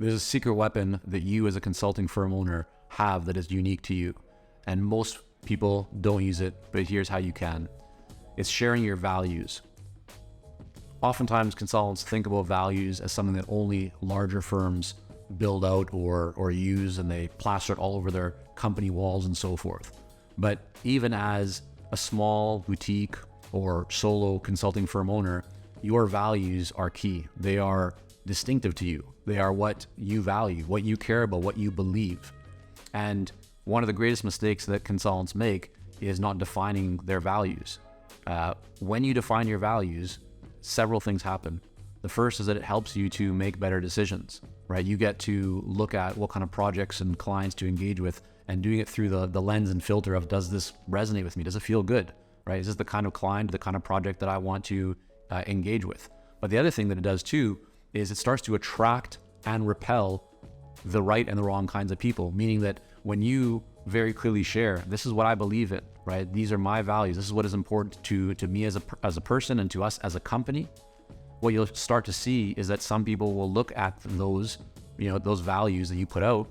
There's a secret weapon that you as a consulting firm owner have that is unique to you. And most people don't use it, but here's how you can. It's sharing your values. Oftentimes consultants think about values as something that only larger firms build out or use, and they plaster it all over their company walls and so forth. But even as a small boutique or solo consulting firm owner, your values are key. They are distinctive to you. They are what you value, what you care about, what you believe. And one of the greatest mistakes that consultants make is not defining their values. When you define your values, several things happen. The first is that it helps you to make better decisions, right? You get to look at what kind of projects and clients to engage with, and doing it through the lens and filter of, does this resonate with me? Does it feel good, right? Is this the kind of client, the kind of project that I want to engage with? But the other thing that it does too is it starts to attract and repel the right and the wrong kinds of people, meaning that when you very clearly share, this is what I believe in, right? These are my values. This is what is important to me as a person and to us as a company. What you'll start to see is that some people will look at those values that you put out,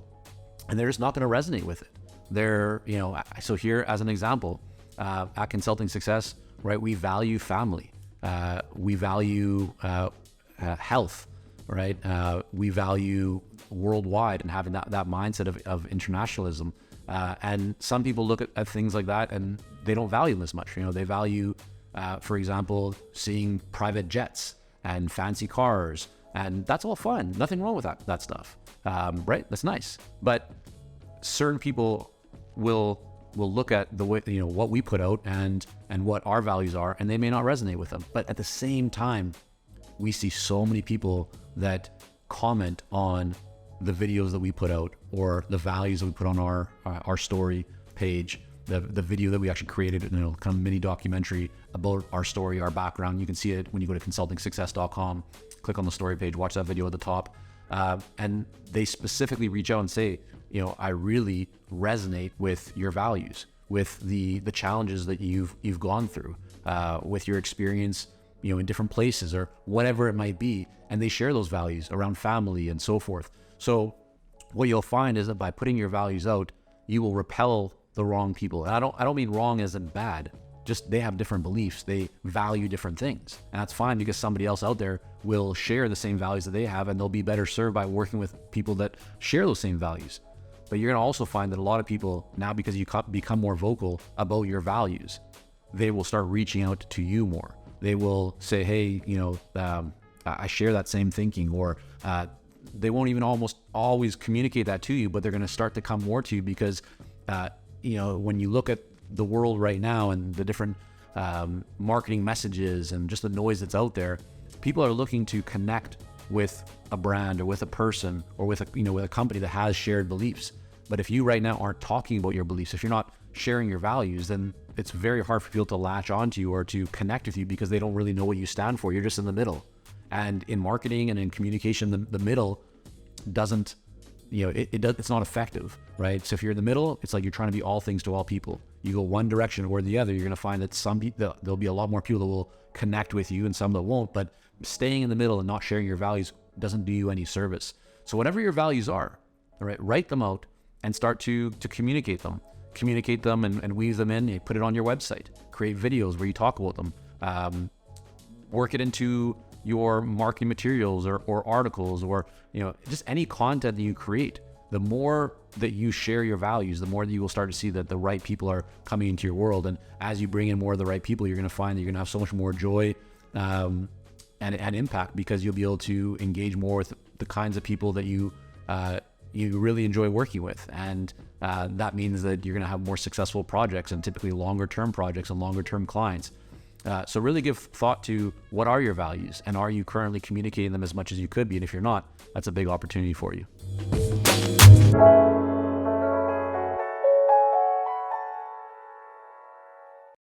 and they're just not going to resonate with it. So here as an example, at Consulting Success, right? We value family. We value health, right? We value worldwide and having that mindset of internationalism. And some people look at things like that and they don't value them as much. They value, for example, seeing private jets and fancy cars, and that's all fun. Nothing wrong with that stuff, right? That's nice. But certain people will look at the way, what we put out and what our values are, and they may not resonate with them. But at the same time, we see so many people that comment on the videos that we put out or the values that we put on our story page, the video that we actually created, kind of mini documentary about our story, our background. You can see it when you go to consultingsuccess.com, click on the story page, watch that video at the top. And they specifically reach out and say, I really resonate with your values, with the challenges that you've gone through, with your experience, in different places or whatever it might be. And they share those values around family and so forth. So what you'll find is that by putting your values out, you will repel the wrong people. And I don't mean wrong as in bad, just they have different beliefs. They value different things. And that's fine, because somebody else out there will share the same values that they have, and they'll be better served by working with people that share those same values. But you're gonna also find that a lot of people now, because you become more vocal about your values, they will start reaching out to you more. They will say, hey, I share that same thinking, or they won't even almost always communicate that to you, but they're gonna start to come more to you because, when you look at the world right now and the different marketing messages and just the noise that's out there, people are looking to connect with a brand or with a person or with a company that has shared beliefs. But if you right now aren't talking about your beliefs, if you're not sharing your values, then it's very hard for people to latch onto you or to connect with you, because they don't really know what you stand for. You're just in the middle. And in marketing and in communication, the middle doesn't, it's not effective, right? So if you're in the middle, it's like you're trying to be all things to all people. You go one direction or the other, you're going to find that there'll be a lot more people that will connect with you and some that won't. But staying in the middle and not sharing your values doesn't do you any service. So whatever your values are, all right, write them out and start to communicate them. Communicate them and weave them in. You put it on your website. Create videos where you talk about them. Work it into your marketing materials or articles or just any content that you create. The more that you share your values, the more that you will start to see that the right people are coming into your world. And as you bring in more of the right people, you're going to find that you're going to have so much more joy and impact, because you'll be able to engage more with the kinds of people that you really enjoy working with. And that means that you're going to have more successful projects, and typically longer term projects and longer term clients. So really give thought to, what are your values, and are you currently communicating them as much as you could be? And if you're not, that's a big opportunity for you.